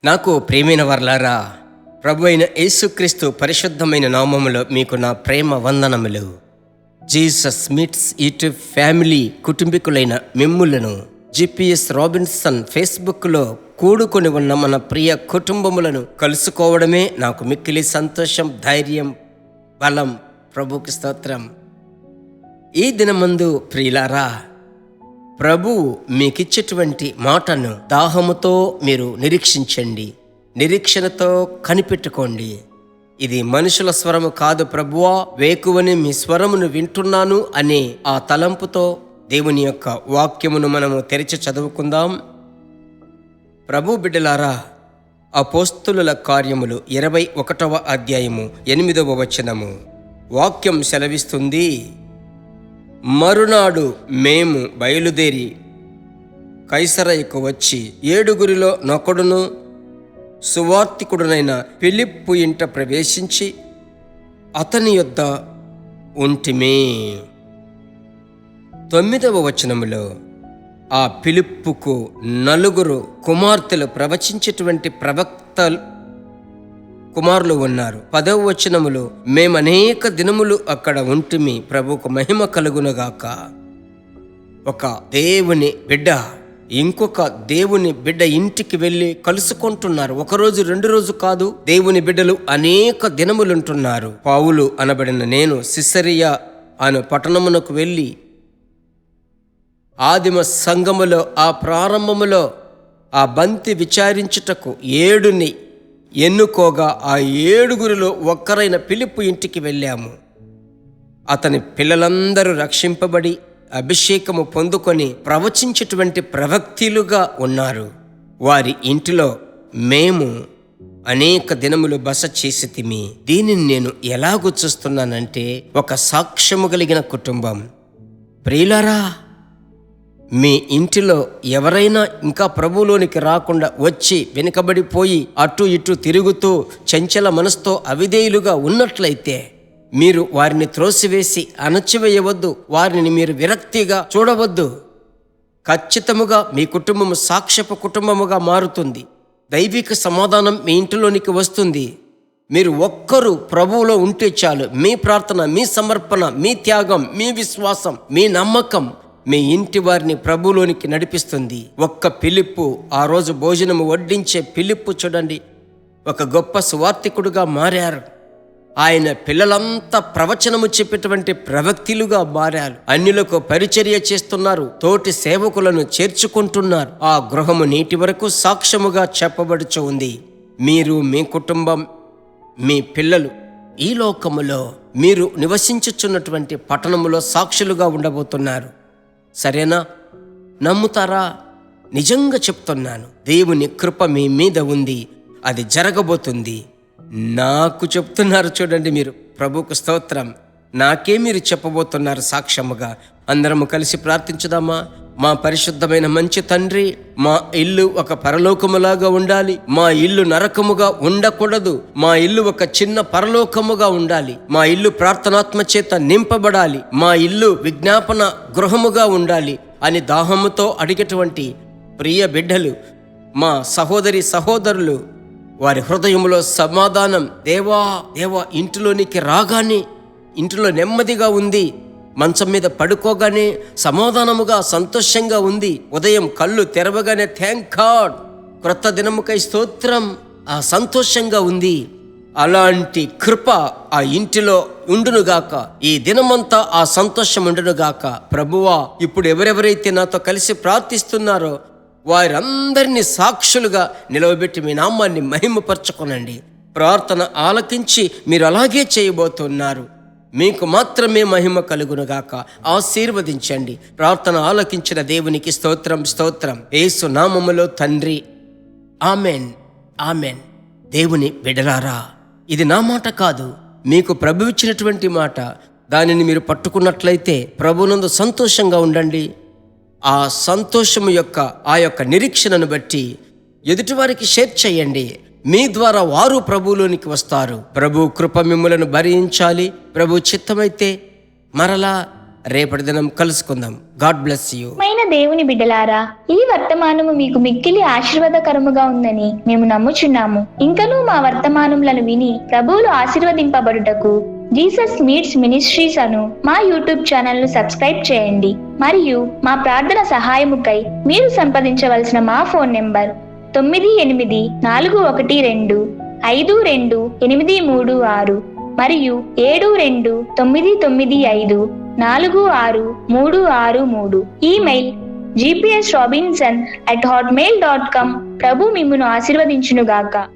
నాకు ప్రియమైన వర్లారా, ప్రభు అయిన యేసుక్రీస్తు పరిశుద్ధమైన నామములో మీకు నా ప్రేమ వందనములు. జీసస్ మీట్స్ యూట్యూబ్ ఫ్యామిలీ కుటుంబీకులైన మిమ్ములను జిపిఎస్ రాబిన్సన్ ఫేస్బుక్లో కూడుకొని ఉన్న మన ప్రియ కుటుంబములను కలుసుకోవడమే నాకు మిక్కిలి సంతోషం, ధైర్యం, బలం. ప్రభుకి స్తోత్రం. ఈ దినమందు ప్రియులారా, ప్రభువు మీకిచ్చేటువంటి మాటను దాహముతో మీరు నిరీక్షించండి, నిరీక్షణతో కనిపెట్టుకోండి. ఇది మనుషుల స్వరము కాదు ప్రభువా, వేకువని మీ స్వరమును వింటున్నాను అనే ఆ తలంపుతో దేవుని యొక్క వాక్యమును మనము తెరిచి చదువుకుందాం. ప్రభు బిడ్డలారా, అపోస్తులుల కార్యములు 21వ అధ్యాయము 8వ వచనము వాక్యం సెలవిస్తుంది. మరునాడు మేము బయలుదేరి కైసరయకు వచ్చి 7గురిలో నొకడును సువార్తికుడునైన ఫిలిప్పు ఇంట ప్రవేశించి అతని యొద్ద ఉంటిమే. 9వ వచనములో ఆ ఫిలిప్పుకు 4 కుమార్తెలు ప్రవచించేటువంటి ప్రవక్త కుమారులు ఉన్నారు. 10వ వచనములో మేమనేక దినములు అక్కడ ఉంటిమి, ప్రభుకు మహిమ కలుగునుగాక. ఒక దేవుని బిడ్డ ఇంకొక దేవుని బిడ్డ ఇంటికి వెళ్ళి కలుసుకుంటున్నారు. 1 రోజు 2 రోజు కాదు, దేవుని బిడ్డలు అనేక దినములుంటున్నారు. పౌలు అనబడిన నేను సిసరియా అను పట్టణమునకు వెళ్ళి ఆదిమ సంఘములో ఆ ప్రారంభములో ఆ బంతి విచారించుటకు 7ని ఎన్నుకోగా ఆ 7గురిలో ఒక్కరైన ఫిలిప్పు ఇంటికి వెళ్ళాము. అతని పిల్లలందరూ రక్షింపబడి అభిషేకము పొందుకొని ప్రవచించేటువంటి ప్రవక్తులుగా ఉన్నారు. వారి ఇంటిలో మేము అనేక దినములు బస చేసితిమి. దీనిని నేను ఎలాగూ చూస్తున్నానంటే, ఒక సాక్ష్యము కలిగిన కుటుంబం. ప్రియులారా, మీ ఇంటిలో ఎవరైనా ఇంకా ప్రభువులోనికి రాకుండా వచ్చి వెనుకబడిపోయి అటు ఇటు తిరుగుతూ చంచల మనసుతో అవిధేయులుగా ఉన్నట్లయితే మీరు వారిని త్రోసివేసి అణచివేయవద్దు, వారిని మీరు విరక్తిగా చూడవద్దు. ఖచ్చితముగా మీ కుటుంబము సాక్ష్యపు కుటుంబముగా మారుతుంది. దైవిక సమాధానం మీ ఇంటిలోనికి వస్తుంది. మీరు ఒక్కరు ప్రభువులో ఉంటే చాలు. మీ ప్రార్థన, మీ సమర్పణ, మీ త్యాగం, మీ విశ్వాసం, మీ నమ్మకం మీ ఇంటి వారిని ప్రభువులోనికి నడిపిస్తుంది. ఒక్క ఫిలిప్పు, ఆ రోజు భోజనము వడ్డించే ఫిలిప్పు చూడండి, ఒక గొప్ప సువార్తికుడుగా మారారు. ఆయన పిల్లలంతా ప్రవచనము చెప్పేటువంటి ప్రవక్తులుగా మారారు. అన్యులకు పరిచర్య చేస్తున్నారు, తోటి సేవకులను చేర్చుకుంటున్నారు. ఆ గృహము నేటి వరకు సాక్ష్యముగా చెప్పబడుచు ఉంది. మీరు, మీ కుటుంబం, మీ పిల్లలు ఈ లోకములో మీరు నివసించుచున్నటువంటి పట్టణములో సాక్షులుగా ఉండబోతున్నారు. సరేనా? నమ్ముతారా? నిజంగా చెప్తున్నాను, దేవుని కృప మీ మీద ఉంది, అది జరగబోతుంది. నాకు చెప్తున్నారు చూడండి మీరు. ప్రభుకు స్తోత్రం. నాకే మీరు చెప్పబోతున్నారు సాక్ష్యముగా. అందరము కలిసి ప్రార్థించుదామా? మా పరిశుద్ధమైన మంచి తండ్రి, మా ఇల్లు ఒక పరలోకములాగా ఉండాలి. మా ఇల్లు నరకముగా ఉండకూడదు. మా ఇల్లు ఒక చిన్న పరలోకముగా ఉండాలి. మా ఇల్లు ప్రార్థనాత్మ చేత నింపబడాలి. మా ఇల్లు విజ్ఞాపన గృహముగా ఉండాలి అని దాహముతో అడిగేటువంటి ప్రియ బిడ్డలు, మా సహోదరి సహోదరులు, వారి హృదయంలో సమాధానం, దేవా దేవా ఇంటిలోనికి రాగానే ఇంటిలో నెమ్మదిగా ఉంది, మంచం మీద పడుకోగానే సమాధానముగా సంతోషంగా ఉంది, ఉదయం కళ్ళు తెరవగానే థ్యాంక్ గాడ్, క్రొత్త దినముకై స్తోత్రం, ఆ సంతోషంగా ఉంది. అలాంటి కృప ఆ ఇంటిలో ఉండునుగాక. ఈ దినమంతా ఆ సంతోషం ఉండునుగాక. ప్రభువా, ఇప్పుడు ఎవరెవరైతే నాతో కలిసి ప్రార్థిస్తున్నారో వారందరినీ సాక్షులుగా నిలవబెట్టి మీ నామాన్ని మహిమపరచుకోనండి. ప్రార్థన ఆలకించి మీరు అలాగే చేయబోతున్నారు. మీకు మాత్రమే మహిమ కలుగునుగాక. ఆశీర్వదించండి. ప్రార్థన ఆలకించిన దేవునికి స్తోత్రం, స్తోత్రం. యేసు నామములో తండ్రి, ఆమెన్, ఆమెన్. దేవుని బిడ్డలారా, ఇది నా మాట కాదు, మీకు ప్రభు ఇచ్చినటువంటి మాట. దానిని మీరు పట్టుకున్నట్లయితే ప్రభునందు సంతోషంగా ఉండండి. ఆ సంతోషము యొక్క ఆ యొక్క నిరీక్షణను బట్టి ఎదుటివారికి షేర్ చేయండి. మీ ద్వారా వారు ప్రభువులోనికి వస్తారు. ప్రభు కృప మిమ్ములను భరించాలి. ప్రభు చిత్తమైతే మరలా రేపటి దినం కలుసుకుందాం. God bless you. మైన దేవుని బిడ్డలారా, ఈ వర్తమానము మీకు మిక్కిలి ఆశీర్వాదకరముగా ఉందని మేము నమ్ముచున్నాము. ఇంకనూ మా వర్తమానములను విని ప్రభువులు ఆశీర్వదింపబడుటకు జీసస్ మీట్స్ మినిస్ట్రీస్ అను మా యూట్యూబ్ ఛానల్ ను సబ్స్క్రైబ్ చేయండి. మరియు మా ప్రార్థన సహాయముకై మీరు సంప్రదించవలసిన మా ఫోన్ నెంబర్ 9841425236 మరియు 7299546363. Email gpsrobinson@hotmail.com. ప్రభు మిమ్మును ఆశీర్వదించునుగాక.